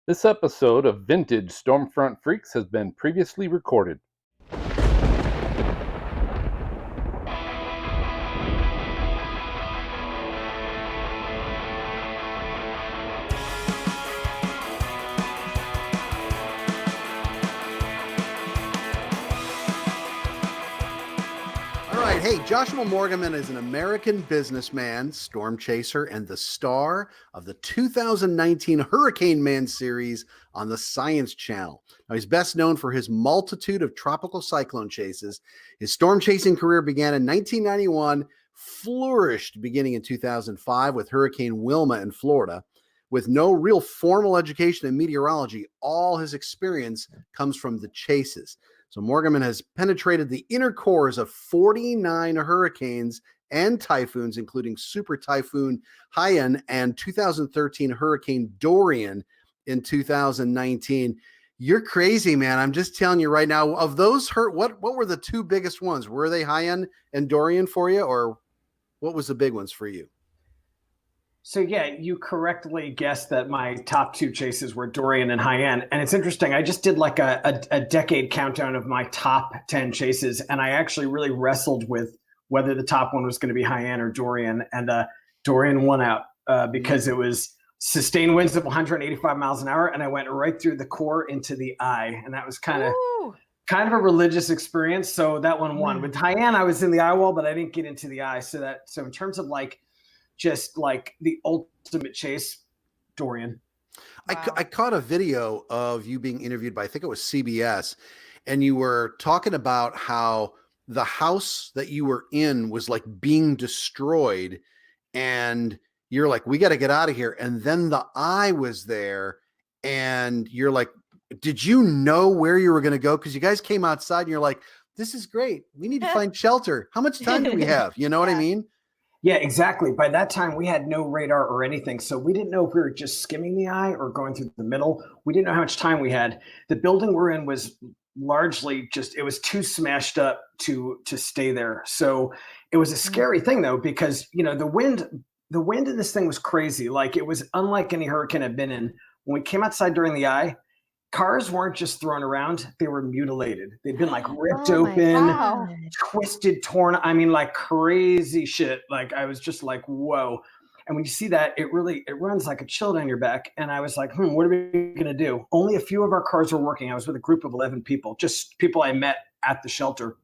This episode of Vintage Stormfront Freaks has been previously recorded. Hey, Joshua Morgerman is an American businessman, storm chaser, and the star of the 2019 Hurricane Man series on the Science Channel. Now, he's best known for his multitude of tropical cyclone chases. His storm chasing career began in 1991, flourished beginning in 2005 with Hurricane Wilma in Florida. With no real formal education in meteorology, all his experience comes from the chases. So Morgerman has penetrated the inner cores of 49 hurricanes and typhoons, including Super Typhoon Haiyan and 2013 Hurricane Dorian in 2019. You're crazy, man. I'm just telling you right now. Of those, what were the two biggest ones? Were they Haiyan and Dorian for you, or what was the big ones for you? So yeah, you correctly guessed that my top two chases were Dorian and Haiyan. And it's interesting. I just did like a decade countdown of my top 10 chases. And I actually really wrestled with whether the top one was going to be Haiyan or Dorian. And Dorian won out because it was sustained winds of 185 miles an hour. And I went right through the core into the eye. And that was kind of a religious experience. So that one won. With Haiyan, I was in the eye wall, but I didn't get into the eye. So in terms of just like the ultimate chase, Dorian. Wow. I caught a video of you being interviewed by, I think it was CBS, and you were talking about how the house that you were in was like being destroyed, and you're like, we got to get out of here. And then the eye was there, and you're like, did you know where you were going to go? Because you guys came outside and you're like, this is great. We need to find shelter. How much time do we have? You know what I mean? Yeah, exactly. By that time, we had no radar or anything. So we didn't know if we were just skimming the eye or going through the middle. We didn't know how much time we had. The building we're in was largely it was too smashed up to stay there. So it was a scary thing, though, because, the wind in this thing was crazy. Like, it was unlike any hurricane I've been in. When we came outside during the eye, cars weren't just thrown around, they were mutilated. They'd been ripped open, twisted, torn. I mean, like crazy shit. Like, I was just like, whoa. And when you see that, it runs like a chill down your back. And I was like, what are we going to do? Only a few of our cars were working. I was with a group of 11 people, just people I met at the shelter.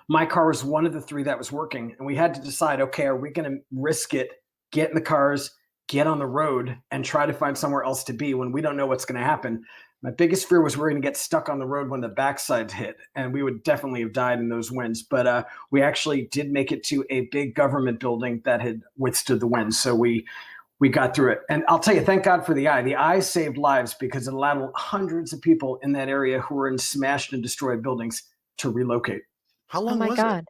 My car was one of the three that was working. And we had to decide, okay, are we going to risk it, get in the cars, get on the road, and try to find somewhere else to be when we don't know what's going to happen? My biggest fear was we're going to get stuck on the road when the backside hit, and we would definitely have died in those winds. But we actually did make it to a big government building that had withstood the winds. So we got through it. And I'll tell you, thank God for the eye. The eye saved lives because it allowed hundreds of people in that area who were in smashed and destroyed buildings to relocate. How long was it?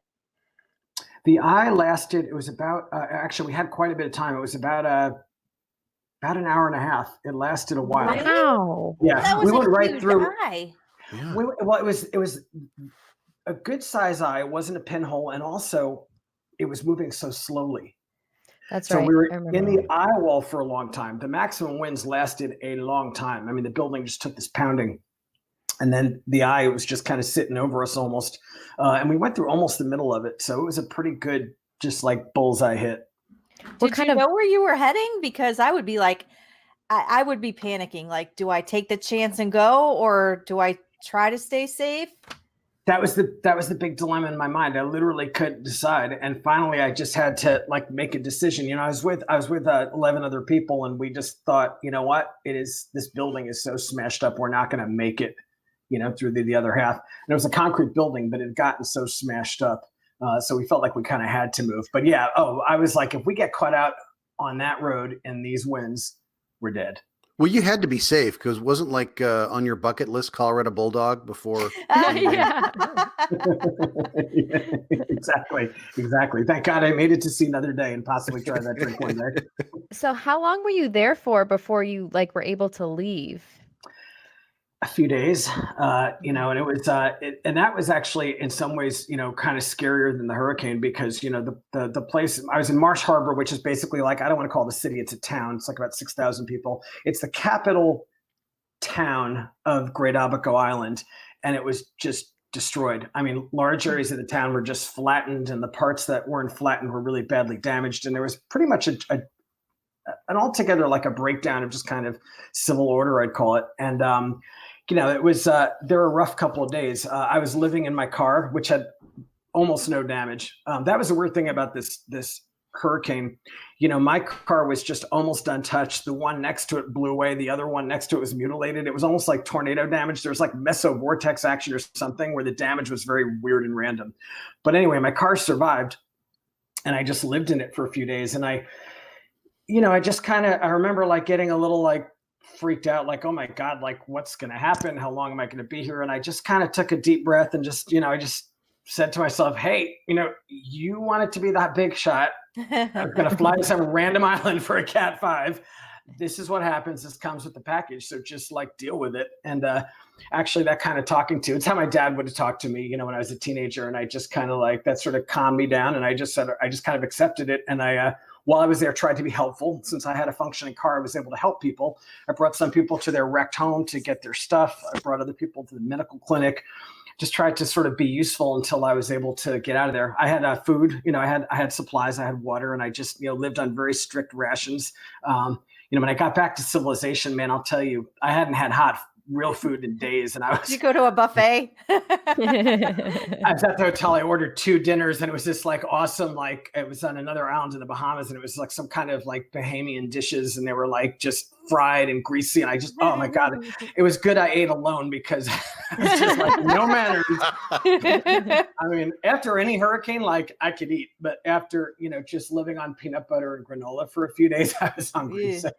The eye lasted, it was about, actually, we had quite a bit of time. It was about an hour and a half. It lasted a while. Wow. Yeah, we went right through. Eye. Yeah. It was a good size eye. It wasn't a pinhole, and also it was moving so slowly. That's so right. We were in the eye wall for a long time. The maximum winds lasted a long time. I mean, the building just took this pounding, and then the eye was just kind of sitting over us almost, and we went through almost the middle of it. So it was a pretty good, just like bullseye hit. Did you know where you were heading? Because I would be like, I would be panicking. Like, do I take the chance and go, or do I try to stay safe? That was the big dilemma in my mind. I literally couldn't decide, and finally, I just had to make a decision. I was with 11 other people, and we just thought, you know what? This building is so smashed up, we're not going to make it, through the other half. And it was a concrete building, but it had gotten so smashed up. So we felt like we kind of had to move. But yeah, I was like, if we get caught out on that road in these winds, we're dead. Well, you had to be safe because wasn't on your bucket list Colorado Bulldog before? Yeah, exactly. Thank God I made it to see another day and possibly try that drink one day. So how long were you there for before you were able to leave? A few days, and it was, and that was actually in some ways, kind of scarier than the hurricane because, the place I was in Marsh Harbor, which is basically I don't want to call it a city, it's a town. It's like about 6,000 people. It's the capital town of Great Abaco Island, and it was just destroyed. I mean, large areas of the town were just flattened, and the parts that weren't flattened were really badly damaged. And there was pretty much an altogether like a breakdown of just kind of civil order, I'd call it. And it was there were a rough couple of days. I was living in my car, which had almost no damage. That was the weird thing about this hurricane. My car was just almost untouched. The one next to it blew away. The other one next to it was mutilated. It was almost like tornado damage. There was like mesovortex action or something where the damage was very weird and random. But anyway, my car survived, and I just lived in it for a few days. And I just I remember like getting a little like freaked out, like, oh my God, like what's going to happen? How long am I going to be here? And I just kind of took a deep breath and just, I just said to myself, hey, you want it to be that big shot. I'm going to fly to some random island for a Cat 5. This is what happens. This comes with the package. So just like deal with it. And actually that kind of talking to, it's how my dad would have talked to me, when I was a teenager, and I just kind of like, that sort of calmed me down. And I just kind of accepted it. And I, while I was there, tried to be helpful. Since I had a functioning car, I was able to help people. I brought some people to their wrecked home to get their stuff. I brought other people to the medical clinic. Just tried to sort of be useful until I was able to get out of there. I had food, I had supplies, I had water, and I just, lived on very strict rations. When I got back to civilization, man, I'll tell you, I hadn't had real food in days. And Did you go to a buffet? I was at the hotel. I ordered 2 dinners, and it was just like awesome. Like it was on another island in the Bahamas, and it was like some kind of like Bahamian dishes, and they were like just fried and greasy. And I just, oh my God, it was good I ate alone, because I was just like, no manners. I mean, after any hurricane, like I could eat, but after, just living on peanut butter and granola for a few days, I was hungry. Yeah. So.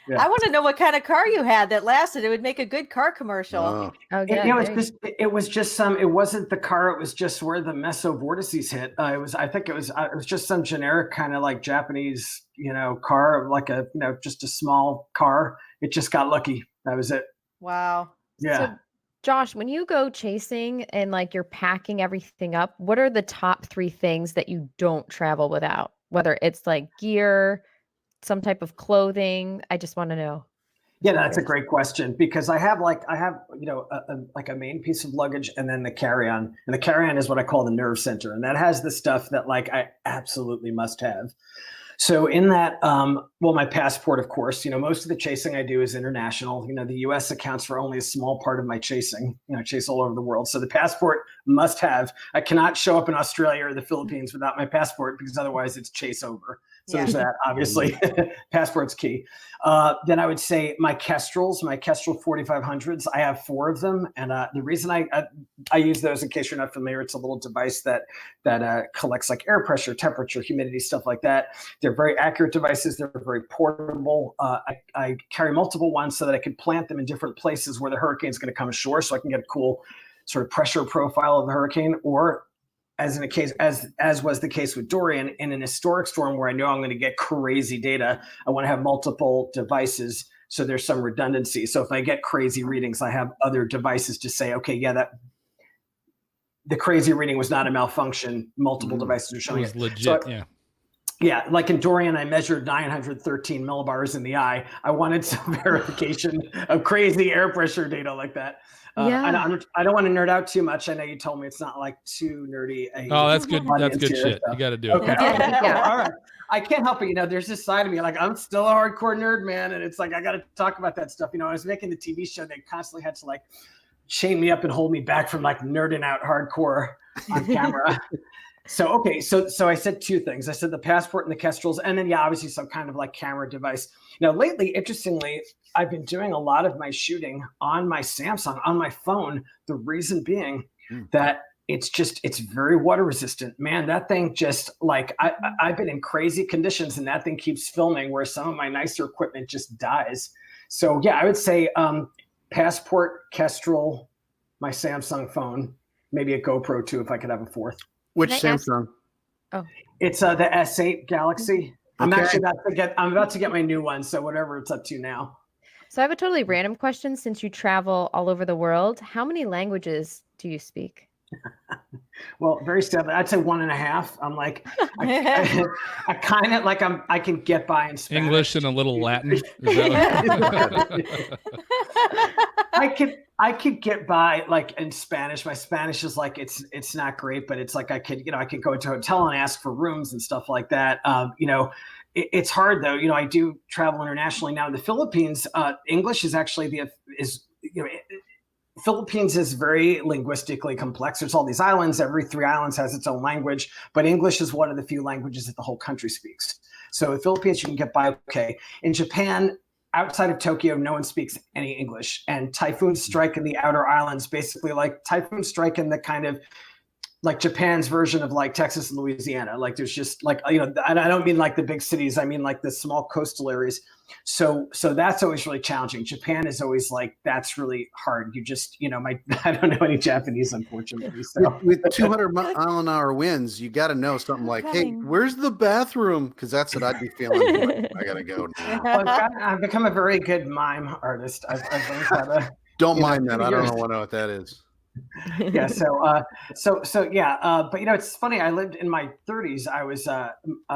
Yeah. I want to know what kind of car you had that lasted. It would make a good car commercial. Oh. It was just some. It wasn't the car. It was just where the mesovortices hit. It was just some generic kind of like Japanese, car, like a, just a small car. It just got lucky. That was it. Wow. Yeah. So, Josh, when you go chasing and like you're packing everything up, what are the top 3 things that you don't travel without? Whether it's like gear, some type of clothing. I just want to know. Yeah, that's a great question, because I have a main piece of luggage, and then the carry-on, and the carry-on is what I call the nerve center, and that has the stuff that like I absolutely must have. So in that, my passport, of course, most of the chasing I do is international. The U.S. accounts for only a small part of my chasing. I chase all over the world. So the passport must have. I cannot show up in Australia or the Philippines without my passport, because otherwise it's chase over. So there's that, obviously. Passport's key. Then I would say my Kestrels, my Kestrel 4500s. I have 4 of them. And the reason I use those, in case you're not familiar, it's a little device that collects like air pressure, temperature, humidity, stuff like that. They're very accurate devices. They're very portable. I carry multiple ones so that I can plant them in different places where the hurricane's going to come ashore, so I can get a cool sort of pressure profile of the hurricane. Or as was the case with Dorian, in an historic storm where I know I'm going to get crazy data, I want to have multiple devices, so there's some redundancy. So if I get crazy readings, I have other devices to say, okay, yeah, that the crazy reading was not a malfunction. Multiple devices are showing it. Was legit, So, yeah. Yeah, like in Dorian, I measured 913 millibars in the eye. I wanted some verification of crazy air pressure data like that. Yeah. I don't want to nerd out too much. I know you told me it's not like too nerdy. Oh, that's good. That's good shit. So. You got to do it. Okay. Yeah. All right. I can't help it. There's this side of me, like I'm still a hardcore nerd, man. And it's like, I got to talk about that stuff. I was making the TV show. They constantly had to like chain me up and hold me back from like nerding out hardcore on camera. So I said 2 things. I said the passport and the Kestrels, and then obviously some kind of like camera device. Lately, interestingly, I've been doing a lot of my shooting on my Samsung, on my phone. The reason being that it's very water resistant. Man, that thing just like I've been in crazy conditions, and that thing keeps filming where some of my nicer equipment just dies. So yeah, I would say passport, Kestrel, my Samsung phone, maybe a GoPro too if I could have a 4th. Which Can I ask- Samsung? It's the S8 Galaxy. I'm about to get my new one, so whatever it's up to now. So I have a totally random question. Since you travel all over the world, how many languages do you speak? Well, very sadly, I'd say 1.5. I'm like, I kind of like I can get by in Spanish. English and a little Latin. Is that I could get by like in Spanish. My Spanish is like it's not great, but it's like I could go into a hotel and ask for rooms and stuff like that. It's hard though. I do travel internationally now. In the Philippines, English is actually Philippines is very linguistically complex. There's all these islands. Every 3 islands has its own language, but English is one of the few languages that the whole country speaks. So in the Philippines, you can get by okay. In Japan, outside of Tokyo, no one speaks any English. And typhoons strike in the outer islands, basically like typhoons strike in the kind of like Japan's version of like Texas and Louisiana. Like there's just like, and I don't mean like the big cities. I mean like the small coastal areas. So that's always really challenging. Japan is always like, that's really hard. You just, I don't know any Japanese, unfortunately. So with 200-mile-an-hour winds, you got to know something like, hey, where's the bathroom? Because that's what I'd be feeling. Like, I got to go now. Well, I've become a very good mime artist. I've learned how to. Don't mind that. I don't know what that is. Yeah. So yeah. But it's funny. I lived in my 30s. I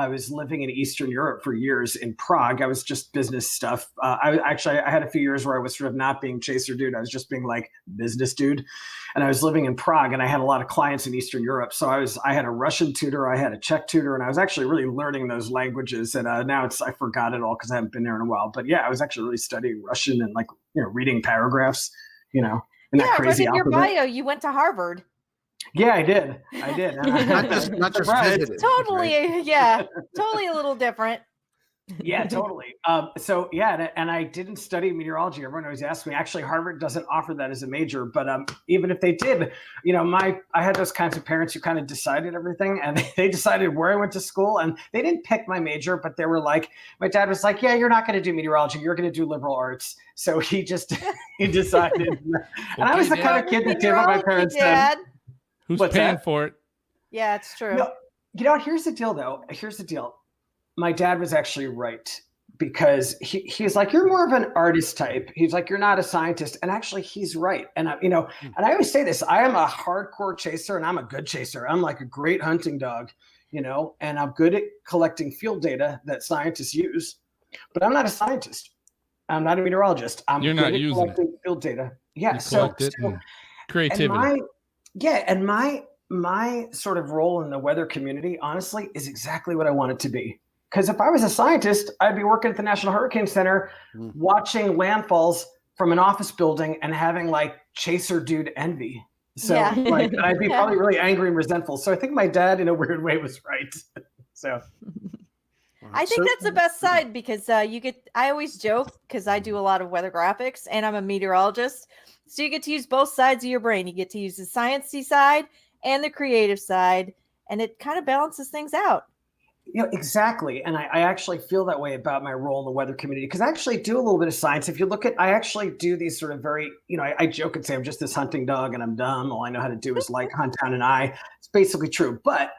was living in Eastern Europe for years in Prague. I was just business stuff. I had a few years where I was sort of not being chaser dude. I was just being like business dude. And I was living in Prague, and I had a lot of clients in Eastern Europe. So I had a Russian tutor, I had a Czech tutor, and I was actually really learning those languages. And now I forgot it all because I haven't been there in a while. But yeah, I was actually really studying Russian and like reading paragraphs. Yeah, I read in your bio you went to Harvard. Yeah, I did. not just visited. Totally, right? Yeah, totally a little different. Yeah, totally. So yeah, and I didn't study meteorology. Everyone always asks me. Actually, Harvard doesn't offer that as a major. But even if they did, I had those kinds of parents who kind of decided everything, and they decided where I went to school, and they didn't pick my major, but they were like, my dad was like, yeah, you're not going to do meteorology. You're going to do liberal arts. So he decided. And I was the kind of kid that did what my parents said. Who's paying for it? Yeah, it's true. No, here's the deal, though. Here's the deal. My dad was actually right, because he's like, you're more of an artist type. He's like, you're not a scientist. And actually he's right. And and I always say this, I am a hardcore chaser, and I'm a good chaser. I'm like a great hunting dog, and I'm good at collecting field data that scientists use, but I'm not a scientist. I'm not a meteorologist. You're not using collecting field data. Yeah. Creativity. And my sort of role in the weather community, honestly, is exactly what I want it to be. Because if I was a scientist, I'd be working at the National Hurricane Center, watching landfalls from an office building and having like chaser dude envy. So I'd be probably really angry and resentful. So I think my dad, in a weird way, was right. So I think that's the best side, because I always joke, because I do a lot of weather graphics and I'm a meteorologist. So you get to use both sides of your brain. You get to use the sciencey side and the creative side, and it kind of balances things out. Exactly. And I actually feel that way about my role in the weather community, because I actually do a little bit of science. If you look at, I actually do these sort of very, I joke and say I'm just this hunting dog and I'm dumb. All I know how to do is like hunt down an eye. It's basically true. But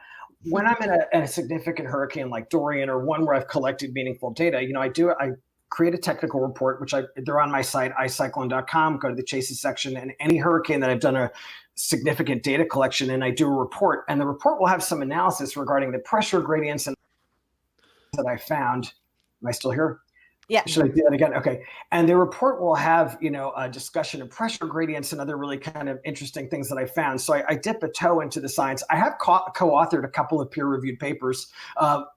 when I'm in a significant hurricane like Dorian, or one where I've collected meaningful data, I create a technical report, which they're on my site, icyclone.com. Go to the chases section, and any hurricane that I've done a significant data collection, and I do a report, and the report will have some analysis regarding the pressure gradients and that I found. Am I still here? Yeah. Should I do that again? Okay. And the report will have, a discussion of pressure gradients and other really kind of interesting things that I found. So I dip a toe into the science. I have co-authored a couple of peer-reviewed papers.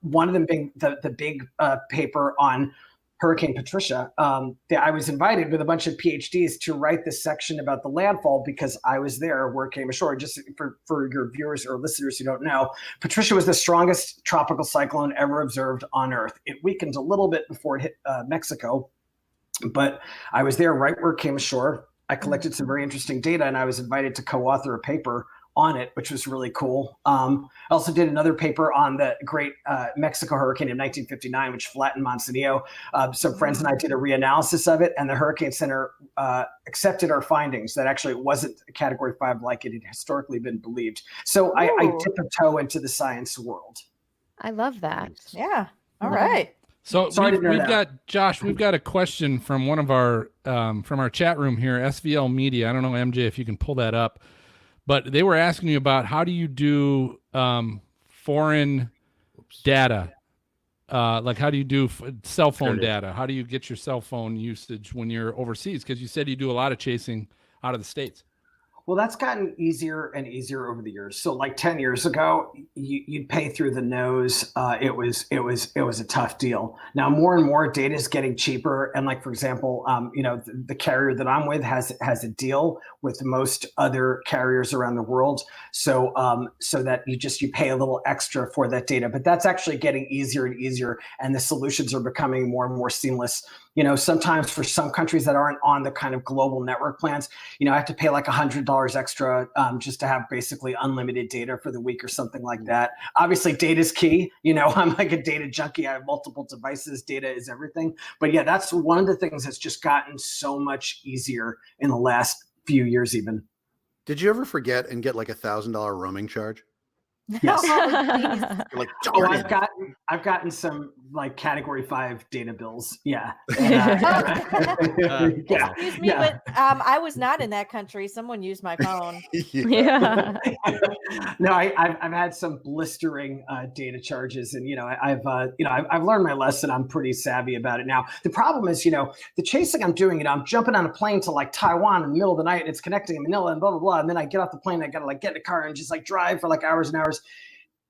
One of them being the big paper on Hurricane Patricia. I was invited with a bunch of PhDs to write this section about the landfall, because I was there where it came ashore. Just for your viewers or listeners who don't know, Patricia was the strongest tropical cyclone ever observed on Earth. It weakened a little bit before it hit Mexico, but I was there right where it came ashore. I collected some very interesting data, and I was invited to co-author a paper on it, which was really cool. I also did another paper on the great Mexico hurricane in 1959, which flattened Manzanillo. Some friends and I did a reanalysis of it, and the Hurricane Center accepted our findings that actually it wasn't a Category 5 like it had historically been believed. So I dip a toe into the science world. I love that. Yeah. All right. So we've got Josh. We've got a question from one of our from our chat room here, SVL Media. I don't know, MJ, if you can pull that up. But they were asking you about how do you do foreign data? Like, how do you do cell phone data? How do you get your cell phone usage when you're overseas? Because you said you do a lot of chasing out of the States. Well, that's gotten easier and easier over the years. So like 10 years ago, you'd pay through the nose. It was a tough deal. Now more and more data is getting cheaper. And like, for example, the carrier that I'm with has a deal with most other carriers around the world. So that you pay a little extra for that data, but that's actually getting easier and easier. And the solutions are becoming more and more seamless. Sometimes for some countries that aren't on the kind of global network plans, I have to pay like $100 extra just to have basically unlimited data for the week or something like that. Obviously, data is key. I'm like a data junkie. I have multiple devices. Data is everything. But yeah, that's one of the things that's just gotten so much easier in the last few years even. Did you ever forget and get like $1,000 roaming charge? Yes. Like, I've gotten some like category 5 data bills. Yeah. Excuse me, but I was not in that country. Someone used my phone. Yeah. No, I've had some blistering data charges, and I've learned my lesson. I'm pretty savvy about it now. The problem is, the chasing I'm doing, I'm jumping on a plane to like Taiwan in the middle of the night, and it's connecting in Manila and blah blah blah, and then I get off the plane, I gotta like get in the car and just like drive for like hours and hours.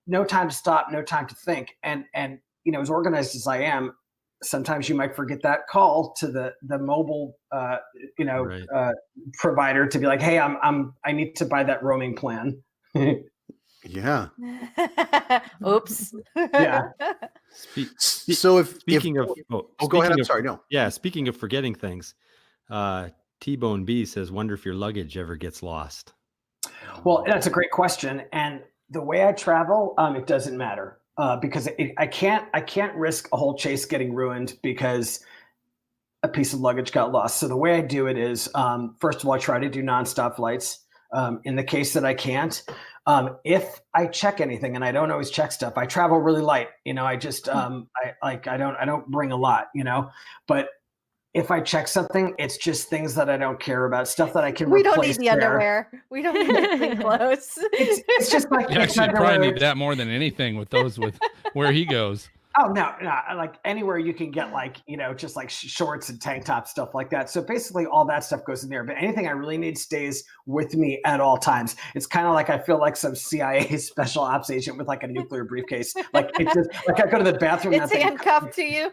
No time to stop, no time to think. And as organized as I am, sometimes you might forget that call to the mobile provider to be like, hey, I need to buy that roaming plan. Yeah. Oops. Yeah. So speaking of go ahead. I'm sorry. No. Yeah. Speaking of forgetting things, T-Bone B says, wonder if your luggage ever gets lost. Well, that's a great question. And the way I travel, it doesn't matter because I can't risk a whole chase getting ruined because a piece of luggage got lost. So the way I do it is, first of all, I try to do nonstop flights. In the case that I can't, if I check anything, and I don't always check stuff, I travel really light. I just I don't bring a lot. But if I check something, it's just things that I don't care about, stuff that I can replace. We don't need the underwear. We don't need anything close. It's just like you actually probably need that more than anything with those with where he goes. Oh, no, like anywhere you can get like, just like shorts and tank top, stuff like that. So basically all that stuff goes in there, but anything I really need stays with me at all times. It's kind of like, I feel like some CIA special ops agent with like a nuclear briefcase. Like it's just like I go to the bathroom. It's handcuffed to you.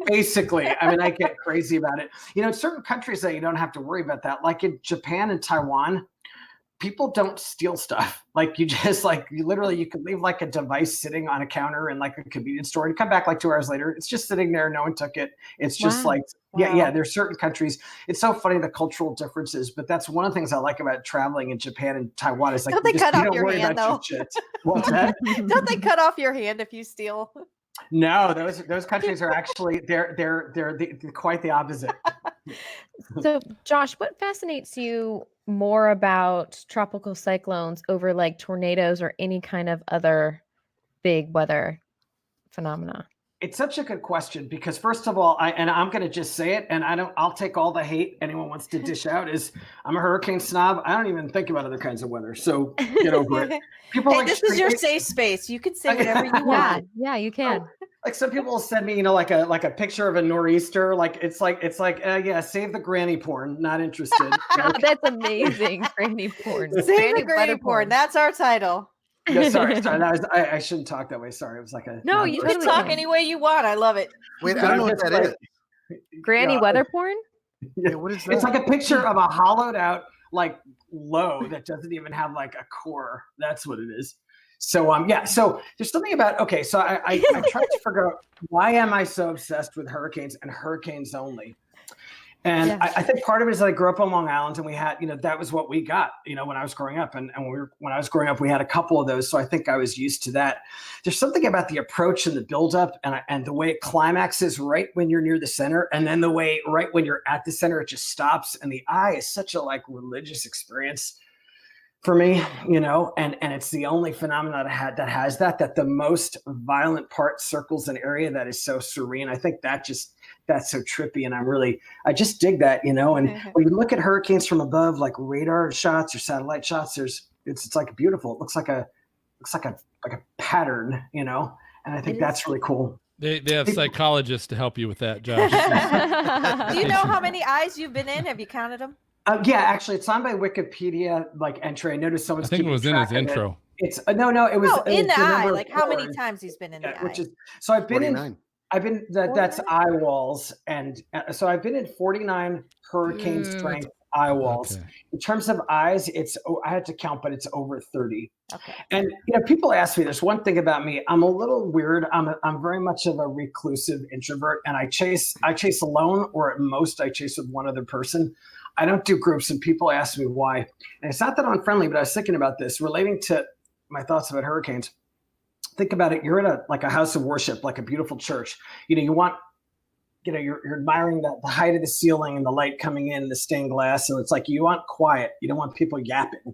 Basically. I mean, I get crazy about it. In certain countries that you don't have to worry about that, like in Japan and Taiwan, people don't steal stuff. Like you just like, you could leave like a device sitting on a counter in like a convenience store and come back like 2 hours later. It's just sitting there. No one took it. It's just yeah. There's certain countries. It's so funny, the cultural differences, but that's one of the things I like about traveling in Japan and Taiwan is like, don't they cut off your hand though? What's that? Don't they cut off your hand if you steal? No, those countries are actually, they're quite the opposite. So Josh, what fascinates you more about tropical cyclones over like tornadoes or any kind of other big weather phenomena? It's such a good question because first of all, I'm going to just say it, and I'll take all the hate anyone wants to dish out. Is I'm a hurricane snob. I don't even think about other kinds of weather, so get over it. People this is your safe space. You can say whatever you want. Yeah, you can. Like some people will send me, like a picture of a nor'easter. Like it's like yeah, save the granny porn. Not interested. That's amazing, granny porn. Save the granny porn. That's our title. Yeah, sorry. I shouldn't talk that way. Sorry, it was like a. No, you can talk any way you want. I love it. Wait, I don't know what that is. Granny weather porn? Yeah, what is that? It's like a picture of a hollowed out like low that doesn't even have like a core. That's what it is. So so there's something about so I tried to figure out why am I so obsessed with hurricanes and hurricanes only. And yeah. I think part of it is that I grew up on Long Island, and we had, that was what we got, when I was growing up. And when I was growing up, we had a couple of those. So I think I was used to that. There's something about the approach and the buildup and the way it climaxes right when you're near the center. And then the way right when you're at the center, it just stops. And the eye is such a like religious experience for me, and it's the only phenomenon that has that the most violent part circles an area that is so serene. I think that's so trippy. And I just dig that, and when you look at hurricanes from above, like radar shots or satellite shots, it's like beautiful. It looks like a pattern, and I think that's really cool. They have psychologists to help you with that, Josh. Do you know how many eyes you've been in? Have you counted them? Yeah, actually, it's on my Wikipedia entry. I noticed someone's. I think it was in his intro. It's no, it was in the eye. number Like how many times he's been in the eye? Which is so I've been 49. in. I've been that's eye walls, and so I've been in 49 hurricane strength eye walls. Okay. In terms of eyes, I had to count, but it's over 30. Okay. And people ask me, there's one thing about me. I'm a little weird. I'm very much of a reclusive introvert, and I chase alone, or at most I chase with one other person. I don't do groups, and people ask me why. And it's not that I'm unfriendly, but I was thinking about this relating to my thoughts about hurricanes. Think about it. You're in a house of worship, like a beautiful church. You want, you're admiring the height of the ceiling and the light coming in, the stained glass. So it's like you want quiet. You don't want people yapping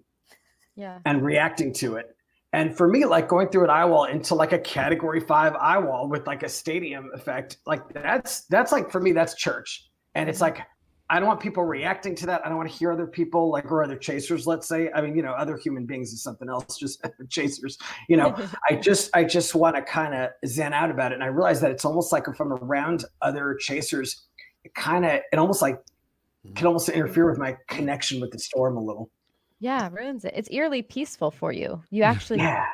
and reacting to it. And for me, like going through an eye wall into like a category 5 eye wall with like a stadium effect, like that's like, for me, that's church. And it's like, I don't want people reacting to that. I don't want to hear other people or other chasers, let's say. I mean, other human beings is something else, just chasers. I just want to kind of zen out about it. And I realize that it's almost like if I'm around other chasers, it almost like can almost interfere with my connection with the storm a little. Yeah, it ruins it. It's eerily peaceful for you. You actually. Yeah.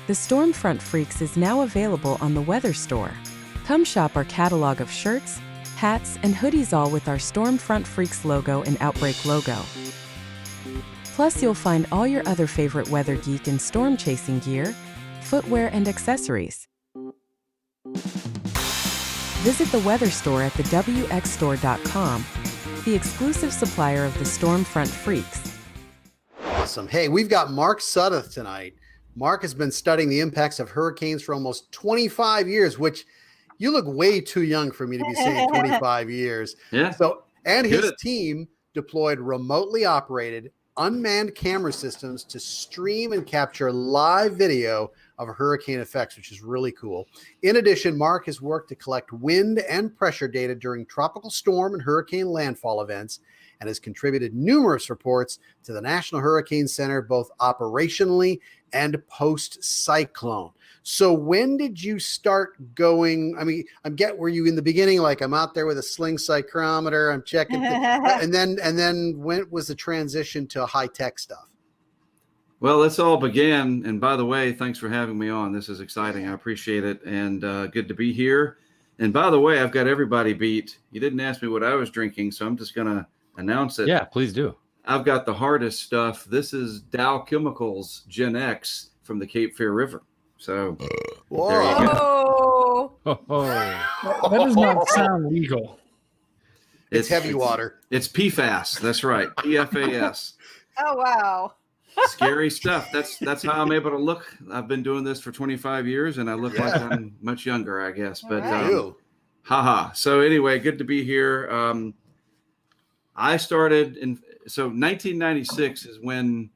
The Stormfront Freaks is now available on the Weather Store. Come shop our catalog of shirts, hats, and hoodies, all with our Stormfront Freaks logo and Outbreak logo. Plus, you'll find all your other favorite weather geek and storm chasing gear, footwear, and accessories. Visit the Weather Store at thewxstore.com, the exclusive supplier of the Stormfront Freaks. Awesome. Hey, we've got Mark Sudduth tonight. Mark has been studying the impacts of hurricanes for almost 25 years, which you look way too young for me to be saying 25 years. Yeah. So, and his team deployed remotely operated unmanned camera systems to stream and capture live video of hurricane effects, which is really cool. In addition, Mark has worked to collect wind and pressure data during tropical storm and hurricane landfall events, and has contributed numerous reports to the National Hurricane Center, both operationally and post-cyclone. So when did you start going? I mean, were you in the beginning, like I'm out there with a sling psychrometer, I'm checking, and then when was the transition to high-tech stuff? Well, this all began, and by the way, thanks for having me on. This is exciting. I appreciate it, and good to be here. And by the way, I've got everybody beat. You didn't ask me what I was drinking, so I'm just going to announce it. Yeah, please do. I've got the hardest stuff. This is Dow Chemicals Gen X from the Cape Fear River. So Whoa. there you go. Oh, That does not sound legal. It's heavy water. It's PFAS. That's right. PFAS. Oh, wow. Scary stuff. That's how I'm able to look. I've been doing this for 25 years, and I look like I'm much younger, I guess. But haha. So anyway, good to be here. I started in 1996 is when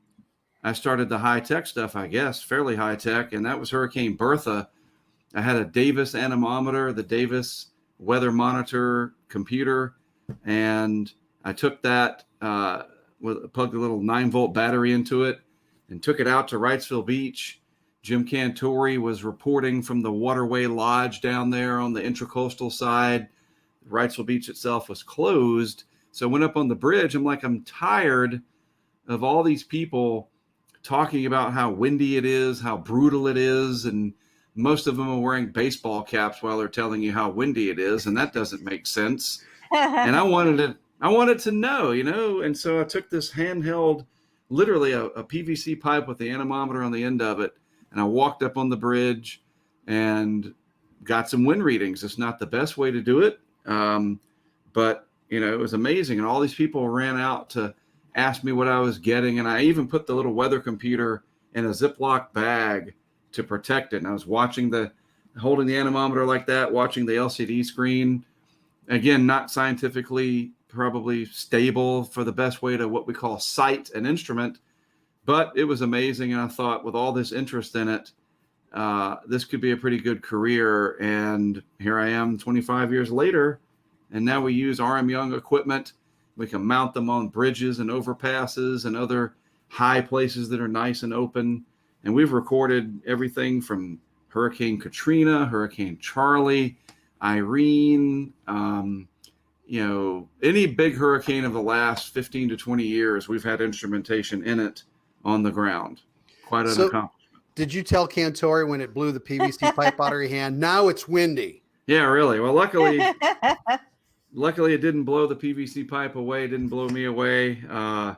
I started the high tech stuff, I guess, fairly high tech, and that was Hurricane Bertha. I had a Davis anemometer, the Davis weather monitor computer, and I took that, plugged a little 9-volt battery into it, and took it out to Wrightsville Beach. Jim Cantori was reporting from the Waterway Lodge down there on the intracoastal side. Wrightsville Beach itself was closed. So I went up on the bridge. I'm tired of all these people talking about how windy it is, how brutal it is, and most of them are wearing baseball caps while they're telling you how windy it is, and that doesn't make sense. And I wanted to know, and so I took this handheld, literally a PVC pipe with the anemometer on the end of it, and I walked up on the bridge and got some wind readings. It's not the best way to do it, but it was amazing. And all these people ran out to ask me what I was getting. And I even put the little weather computer in a Ziploc bag to protect it. And I was holding the anemometer like that, watching the LCD screen. Again, not scientifically probably stable for the best way to what we call sight an instrument, but it was amazing. And I thought, with all this interest in it, this could be a pretty good career. And here I am 25 years later. And now we use RM Young equipment. We can mount them on bridges and overpasses and other high places that are nice and open. And we've recorded everything from Hurricane Katrina, Hurricane Charlie, Irene, any big hurricane of the last 15 to 20 years, we've had instrumentation in it on the ground. Quite an accomplishment. Did you tell Cantori when it blew the PVC pipe out of your hand? Now it's windy. Yeah, really. Well, luckily it didn't blow the PVC pipe away. It didn't blow me away. But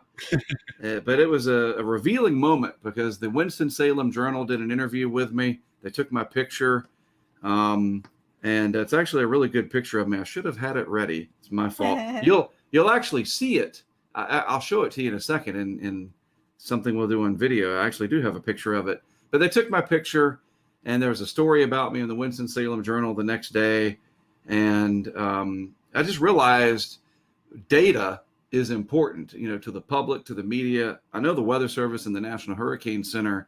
it was a revealing moment because the Winston-Salem Journal did an interview with me. They took my picture. And it's actually a really good picture of me. I should have had it ready. It's my fault. You'll actually see it. I'll show it to you in a second in something we'll do on video. I actually do have a picture of it. But they took my picture, and there was a story about me in the Winston-Salem Journal the next day. And I just realized data is important, to the public, to the media. I know the Weather Service and the National Hurricane Center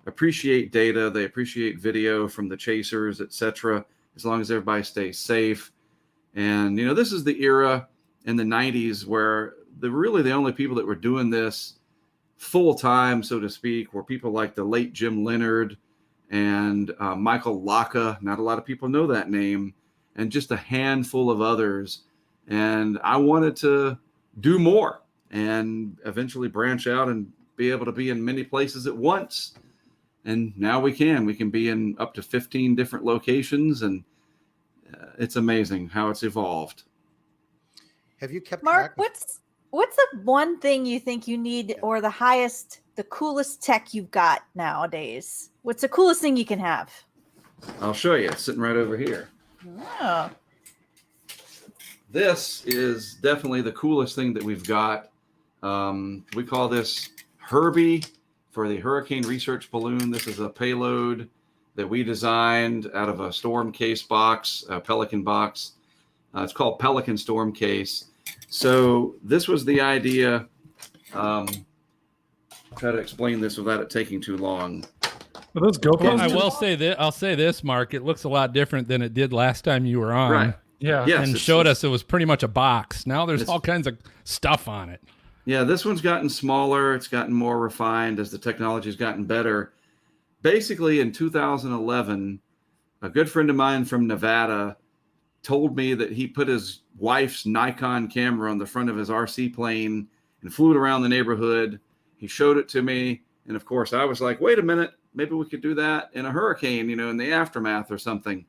appreciate data. They appreciate video from the chasers, et cetera, as long as everybody stays safe. And, this is the era in the 90s where the only people that were doing this full time, so to speak, were people like the late Jim Leonard and Michael Laka. Not a lot of people know that name, and just a handful of others. And I wanted to do more and eventually branch out and be able to be in many places at once. And now we can be in up to 15 different locations, and it's amazing how it's evolved. Have you kept Mark, track? What's the one thing you think you need, or the coolest tech you've got nowadays? What's the coolest thing you can have? I'll show you. It's sitting right over here. Oh. This is definitely the coolest thing that we've got. We call this Herbie for the Hurricane Research Balloon. This is a payload that we designed out of a storm case box, a Pelican box. It's called Pelican Storm Case. So this was the idea. Try to explain this without it taking too long. Well, those GoPros. I will say that I'll say this, Mark. It looks a lot different than it did last time you were on. Right. Yeah. Yes, and showed us it was pretty much a box. Now there's all kinds of stuff on it. Yeah, this one's gotten smaller. It's gotten more refined as the technology's gotten better. Basically, in 2011, a good friend of mine from Nevada told me that he put his wife's Nikon camera on the front of his RC plane and flew it around the neighborhood. He showed it to me. And of course, I was like, wait a minute, maybe we could do that in a hurricane, in the aftermath or something.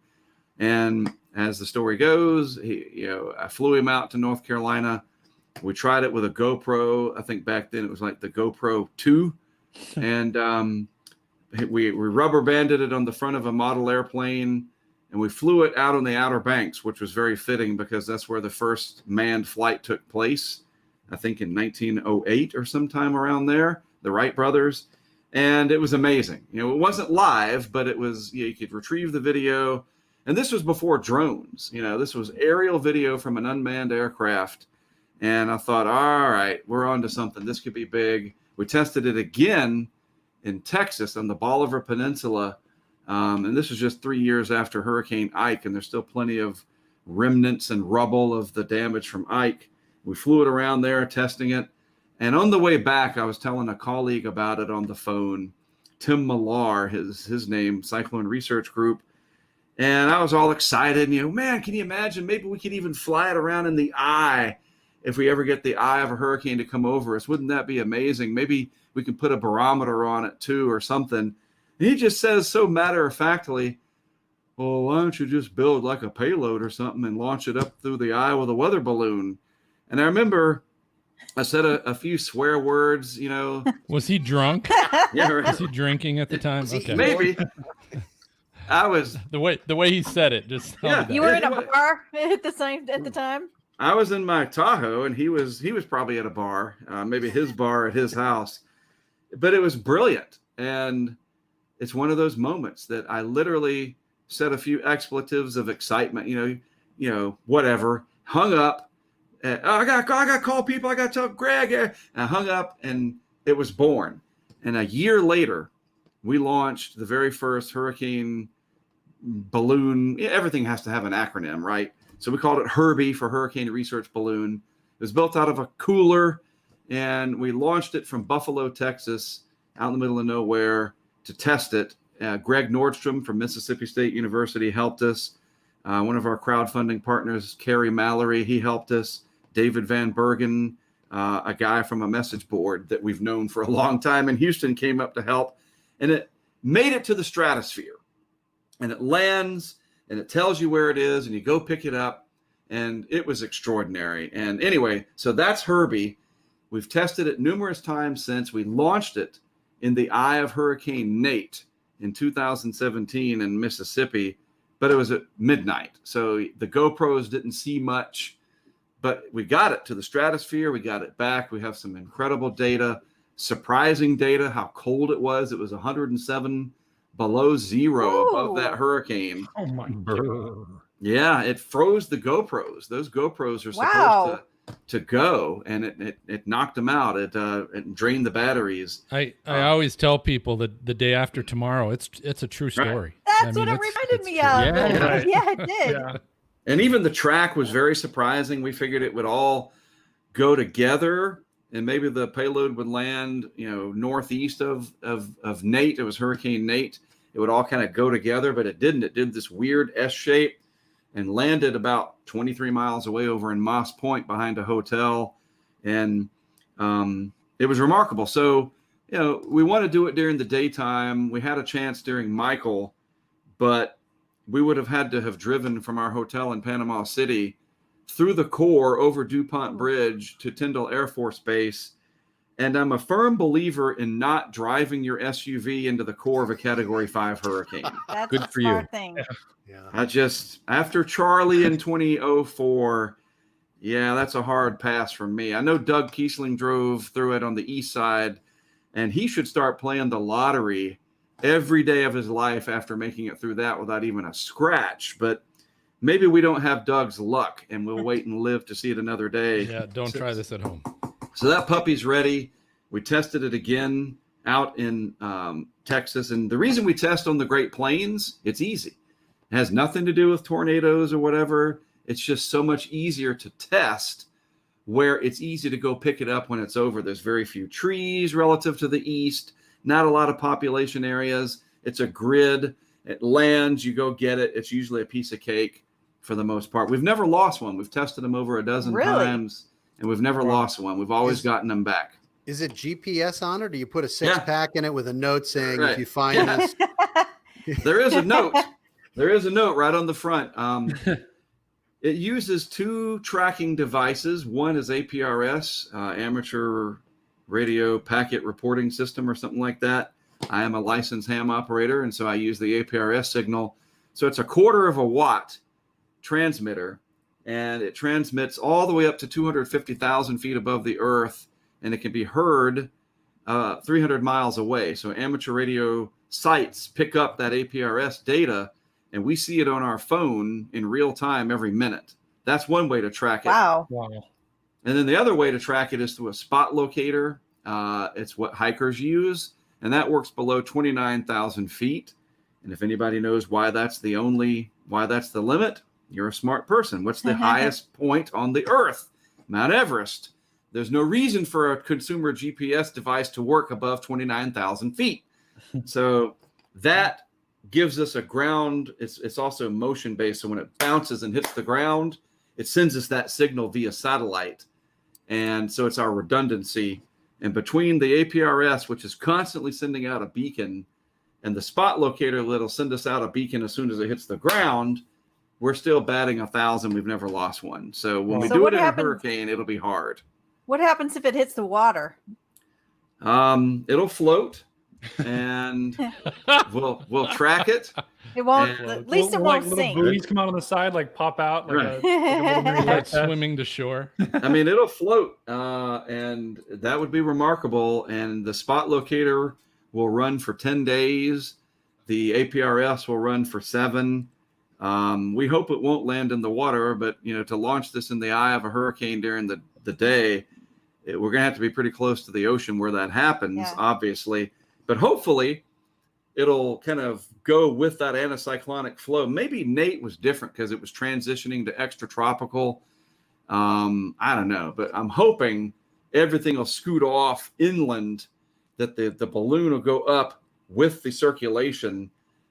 And as the story goes, I flew him out to North Carolina. We tried it with a GoPro. I think back then it was like the GoPro 2. And we rubber banded it on the front of a model airplane, and we flew it out on the Outer Banks, which was very fitting because that's where the first manned flight took place, I think in 1908 or sometime around there, the Wright brothers. And it was amazing. It wasn't live, but it was, you could retrieve the video. And this was before drones. This was aerial video from an unmanned aircraft. And I thought, all right, we're on to something. This could be big. We tested it again in Texas on the Bolivar Peninsula. And this was just 3 years after Hurricane Ike, and there's still plenty of remnants and rubble of the damage from Ike. We flew it around there, testing it. And on the way back, I was telling a colleague about it on the phone, Tim Millar, his name, Cyclone Research Group. And I was all excited. Man, can you imagine? Maybe we could even fly it around in the eye if we ever get the eye of a hurricane to come over us. Wouldn't that be amazing? Maybe we can put a barometer on it too or something. And he just says so matter-of-factly, well, why don't you just build like a payload or something and launch it up through the eye with a weather balloon? And I remember I said a few swear words, Was he drunk? Yeah, right. Was he drinking at the time? Okay. Maybe. I was the way he said it. Just Yeah. You were in a bar at the time. I was in my Tahoe, and he was probably at a bar, maybe his bar at his house. But it was brilliant, and it's one of those moments that I literally said a few expletives of excitement. Whatever. Hung up. I got to call people. I got to tell Greg. And I hung up, and it was born. And a year later, we launched the very first hurricane balloon. Everything has to have an acronym, right? So we called it Herbie for Hurricane Research Balloon. It was built out of a cooler, and we launched it from Buffalo, Texas, out in the middle of nowhere to test it. Greg Nordstrom from Mississippi State University helped us. One of our crowdfunding partners, Kerry Mallory, he helped us. David Van Bergen, a guy from a message board that we've known for a long time in Houston, came up to help. And it made it to the stratosphere. And it lands, and it tells you where it is, and you go pick it up. And it was extraordinary. And anyway, so that's Herbie. We've tested it numerous times since. We launched it in the eye of Hurricane Nate in 2017 in Mississippi, but it was at midnight. So the GoPros didn't see much, but we got it to the stratosphere. We got it back. We have some incredible data, surprising data, how cold it was. It was 107 below zero above that hurricane. Oh my God. Yeah, it froze the GoPros. Those GoPros are supposed to go, and it knocked them out. It drained the batteries. I always tell people that the day after tomorrow, it's a true story. That's what it reminded me of. Yeah, it did. Yeah. And even the track was very surprising. We figured it would all go together, and maybe the payload would land, northeast of Nate. It was Hurricane Nate. It would all kind of go together, but it didn't. It did this weird S shape and landed about 23 miles away over in Moss Point behind a hotel. And it was remarkable. So, we want to do it during the daytime. We had a chance during Michael, but we would have had to have driven from our hotel in Panama City through the core over DuPont Bridge to Tyndall Air Force Base. And I'm a firm believer in not driving your SUV into the core of a Category 5 hurricane. That's Good a for you. smart thing. Yeah. After Charlie in 2004, that's a hard pass from me. I know Doug Kiesling drove through it on the east side, and he should start playing the lottery every day of his life after making it through that without even a scratch. But maybe we don't have Doug's luck, and we'll wait and live to see it another day. Yeah, don't try this at home. So that puppy's ready. We tested it again out in Texas. And the reason we test on the Great Plains, it's easy. It has nothing to do with tornadoes or whatever. It's just so much easier to test where it's easy to go pick it up when it's over. There's very few trees relative to the east, not a lot of population areas. It's a grid. It lands, you go get it. It's usually a piece of cake for the most part. We've never lost one. We've tested them over a dozen times, and we've never lost one. We've always gotten them back. Is it GPS on, or do you put a six-pack in it with a note saying, if you find this? There is a note. There is a note right on the front. It uses two tracking devices. One is APRS, Amateur Radio Packet Reporting System or something like that. I am a licensed ham operator, and so I use the APRS signal. So it's a 1/4 watt transmitter, and it transmits all the way up to 250,000 feet above the earth, and it can be heard 300 miles away. So amateur radio sites pick up that APRS data, and we see it on our phone in real time every minute. That's one way to track it. Wow. And then the other way to track it is through a spot locator. It's what hikers use, and that works below 29,000 feet. And if anybody knows why that's the limit, you're a smart person. What's the highest point on the earth? Mount Everest. There's no reason for a consumer GPS device to work above 29,000 feet. So that gives us a ground. It's also motion based. So when it bounces and hits the ground, it sends us that signal via satellite. And so it's our redundancy. And between the APRS, which is constantly sending out a beacon, and the spot locator that'll send us out a beacon as soon as it hits the ground, we're still batting 1,000. We've never lost one. So when we do it in a hurricane, it'll be hard. What happens if it hits the water? It'll float, and we'll track it. It won't. At least it won't little sink. buoys come out on the side, like pop out, like Like swimming to shore. I mean, it'll float, and that would be remarkable. And the spot locator will run for 10 days. The APRS will run for 7. We hope it won't land in the water, but to launch this in the eye of a hurricane during the day, we're going to have to be pretty close to the ocean where that happens, obviously. But hopefully it'll kind of go with that anticyclonic flow. Maybe Nate was different because it was transitioning to extratropical. I don't know, but I'm hoping everything will scoot off inland, that the balloon will go up with the circulation,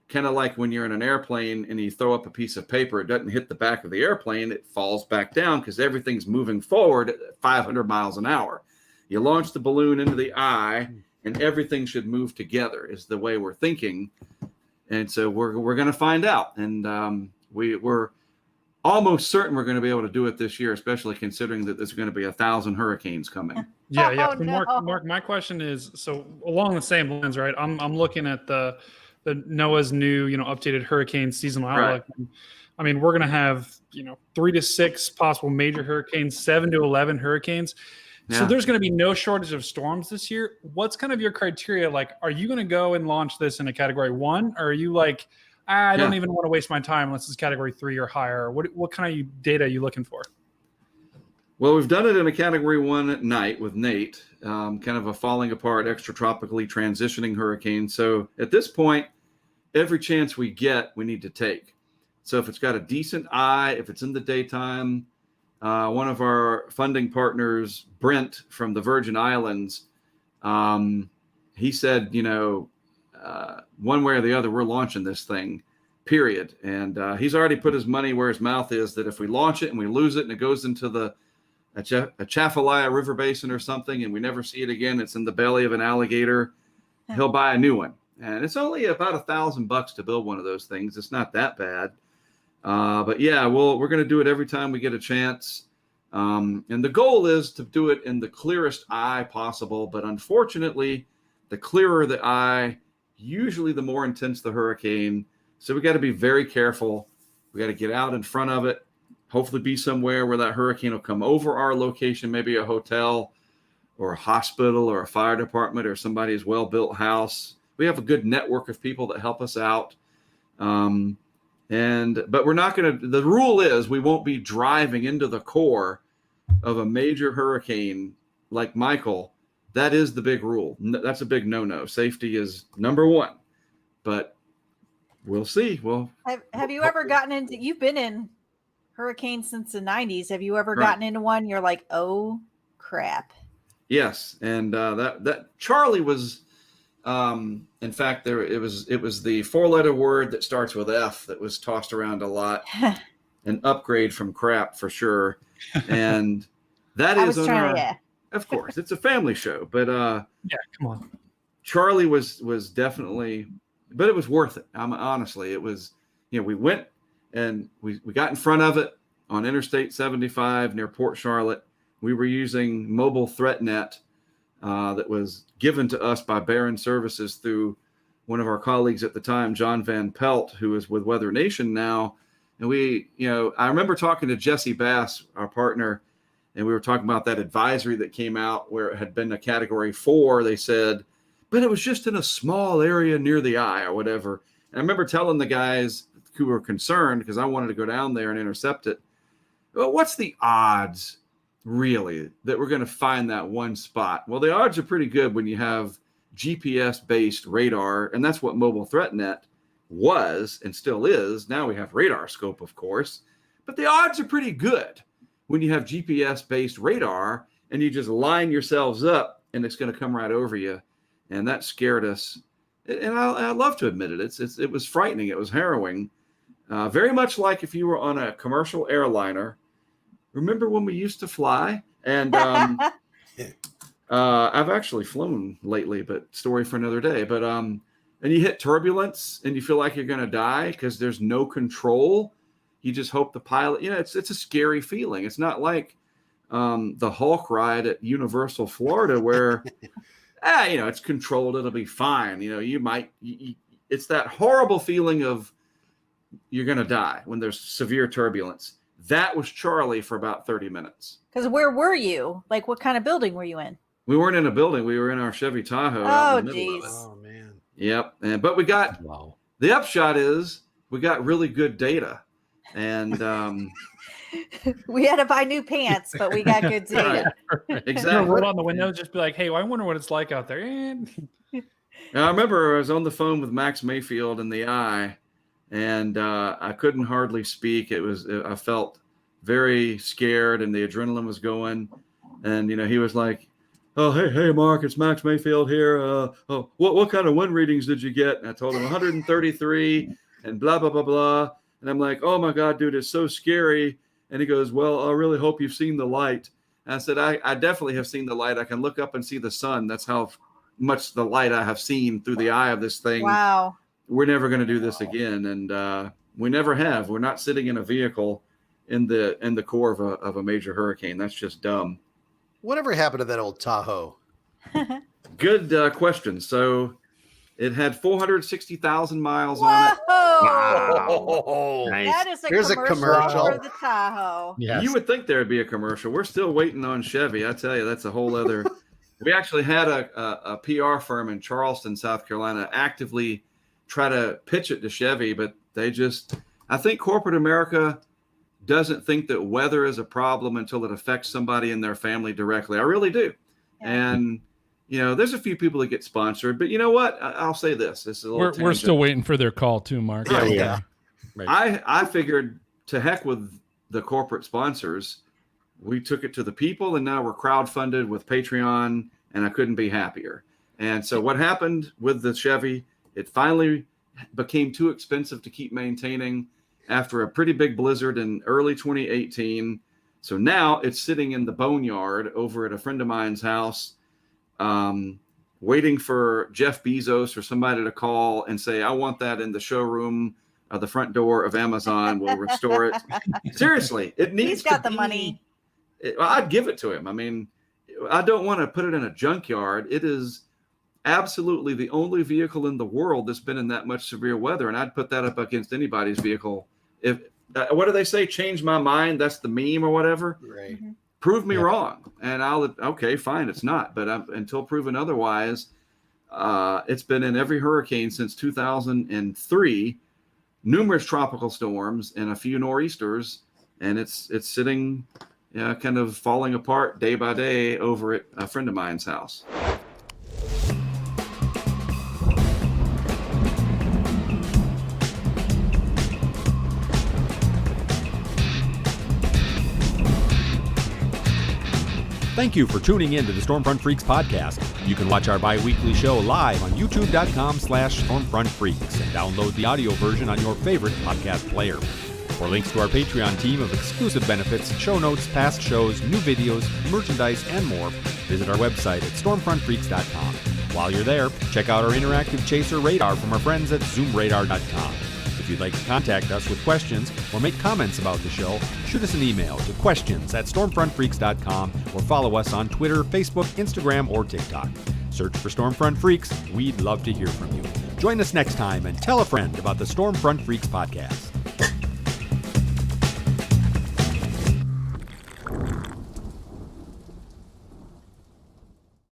kind of like when you're in an airplane and you throw up a piece of paper, it doesn't hit the back of the airplane, it falls back down because everything's moving forward at 500 miles an hour. You launch the balloon into the eye and everything should move together is the way we're thinking. And so we're going to find out. And we're almost certain we're going to be able to do it this year, especially considering that there's going to be 1,000 hurricanes coming. Yeah, yeah. Oh, So no. Mark, my question is, so along the same lines, right? I'm looking at the NOAA's new, updated hurricane seasonal outlook. Right. I mean, we're going to have, 3 to 6 possible major hurricanes, 7 to 11 hurricanes. So there's going to be no shortage of storms this year. What's kind of your criteria? Like, are you going to go and launch this in a category 1? Or are you like, I don't even want to waste my time unless it's category 3 or higher? What kind of data are you looking for? Well, we've done it in a category 1 at night with Nate, kind of a falling apart, extratropically transitioning hurricane. So at this point, every chance we get, we need to take. So if it's got a decent eye, if it's in the daytime, one of our funding partners, Brent from the Virgin Islands, he said, one way or the other, we're launching this thing, period. And he's already put his money where his mouth is, that if we launch it and we lose it and it goes into the Atchafalaya River Basin or something, and we never see it again, it's in the belly of an alligator, he'll buy a new one. And it's only about $1,000 to build one of those things. It's not that bad. But yeah, we're going to do it every time we get a chance. And the goal is to do it in the clearest eye possible. But unfortunately, the clearer the eye, usually the more intense the hurricane. So we got to be very careful. We got to get out in front of it, hopefully be somewhere where that hurricane will come over our location, maybe a hotel or a hospital or a fire department or somebody's well-built house. We have a good network of people that help us out. But we're not going to, the rule is we won't be driving into the core of a major hurricane like Michael. That is the big rule. That's a big no-no. Safety is number 1, but we'll see. Well, have you ever gotten into, you've been in hurricanes since the 90s. Have you ever gotten into one? You're like, oh crap. Yes. And that Charlie was, in fact, it was the 4-letter word that starts with F that was tossed around a lot. An upgrade from crap for sure. And that is of course, it's a family show, but yeah, come on. Charlie was definitely, but it was worth it. Honestly, it was, we went and we got in front of it on Interstate 75 near Port Charlotte. We were using mobile threat net that was given to us by Barron Services through one of our colleagues at the time, John Van Pelt, who is with Weather Nation now. And I remember talking to Jesse Bass, our partner, and we were talking about that advisory that came out where it had been a category 4. They said, but it was just in a small area near the eye or whatever. And I remember telling the guys who were concerned, because I wanted to go down there and intercept it, well, what's the odds really that we're going to find that one spot? Well, the odds are pretty good when you have GPS-based radar, and that's what Mobile Threat Net was and still is. Now we have radar scope, of course, but the odds are pretty good when you have GPS-based radar and you just line yourselves up and it's going to come right over you. And that scared us. And I love to admit it. It was frightening. It was harrowing. Very much like if you were on a commercial airliner. Remember when we used to fly? And I've actually flown lately, but story for another day. But and you hit turbulence and you feel like you're going to die because there's no control. You just hope the pilot, it's a scary feeling. It's not like the Hulk ride at Universal Florida where, it's controlled. It'll be fine. It's that horrible feeling of you're going to die when there's severe turbulence. That was Charlie for about 30 minutes. Because where were you? Like, what kind of building were you in? We weren't in a building. We were in our Chevy Tahoe. Oh, geez. Oh, man. Yep. But we got, the upshot is we got really good data. And we had to buy new pants, but we got good data. Right. Exactly. Roll on the windows, just be like, hey, I wonder what it's like out there. I remember I was on the phone with Max Mayfield in the eye, and I couldn't hardly speak. I felt very scared, and the adrenaline was going. And he was like, oh, hey, Mark, it's Max Mayfield here. What kind of wind readings did you get? And I told him 133 and blah, blah, blah, blah. And I'm like, oh my God, dude, it's so scary. And he goes, well, I really hope you've seen the light. And I said, I definitely have seen the light. I can look up and see the sun. That's how much the light I have seen through the eye of this thing. Wow. We're never going to do this again. And we never have. We're not sitting in a vehicle in the core of a major hurricane. That's just dumb. Whatever happened to that old Tahoe? Good question. So it had 460,000 miles on it. Wow. Nice. That is Here's a commercial for the Tahoe. Yes. You would think there would be a commercial. We're still waiting on Chevy. I tell you, that's a whole other. We actually had a PR firm in Charleston, South Carolina, actively try to pitch it to Chevy, but I think corporate America doesn't think that weather is a problem until it affects somebody in their family directly. I really do. Yeah. And, there's a few people that get sponsored, but you know what? I'll say this. This is a little we're still waiting for their call too, Mark. Yeah. Right. I figured to heck with the corporate sponsors. We took it to the people, and now we're crowdfunded with Patreon, and I couldn't be happier. And so what happened with the Chevy, it finally became too expensive to keep maintaining after a pretty big blizzard in early 2018. So now it's sitting in the boneyard over at a friend of mine's house, waiting for Jeff Bezos or somebody to call and say, I want that in the showroom of the front door of Amazon. We'll restore it. Seriously, it needs He's got to the money. I'd give it to him. I mean, I don't want to put it in a junkyard. It is absolutely the only vehicle in the world that's been in that much severe weather. And I'd put that up against anybody's vehicle. If what do they say? Change my mind. That's the meme or whatever. Right. Mm-hmm. Prove me wrong. And okay, fine. It's not, but until proven otherwise, it's been in every hurricane since 2003, numerous tropical storms and a few nor'easters. And it's sitting, kind of falling apart day by day over at a friend of mine's house. Thank you for tuning in to the Stormfront Freaks podcast. You can watch our bi-weekly show live on youtube.com/stormfrontfreaks and download the audio version on your favorite podcast player. For links to our Patreon team of exclusive benefits, show notes, past shows, new videos, merchandise, and more, visit our website at stormfrontfreaks.com. While you're there, check out our interactive chaser radar from our friends at zoomradar.com. If you'd like to contact us with questions or make comments about the show, shoot us an email to questions@stormfrontfreaks.com or follow us on Twitter, Facebook, Instagram, or TikTok. Search for Stormfront Freaks. We'd love to hear from you. Join us next time and tell a friend about the Stormfront Freaks podcast.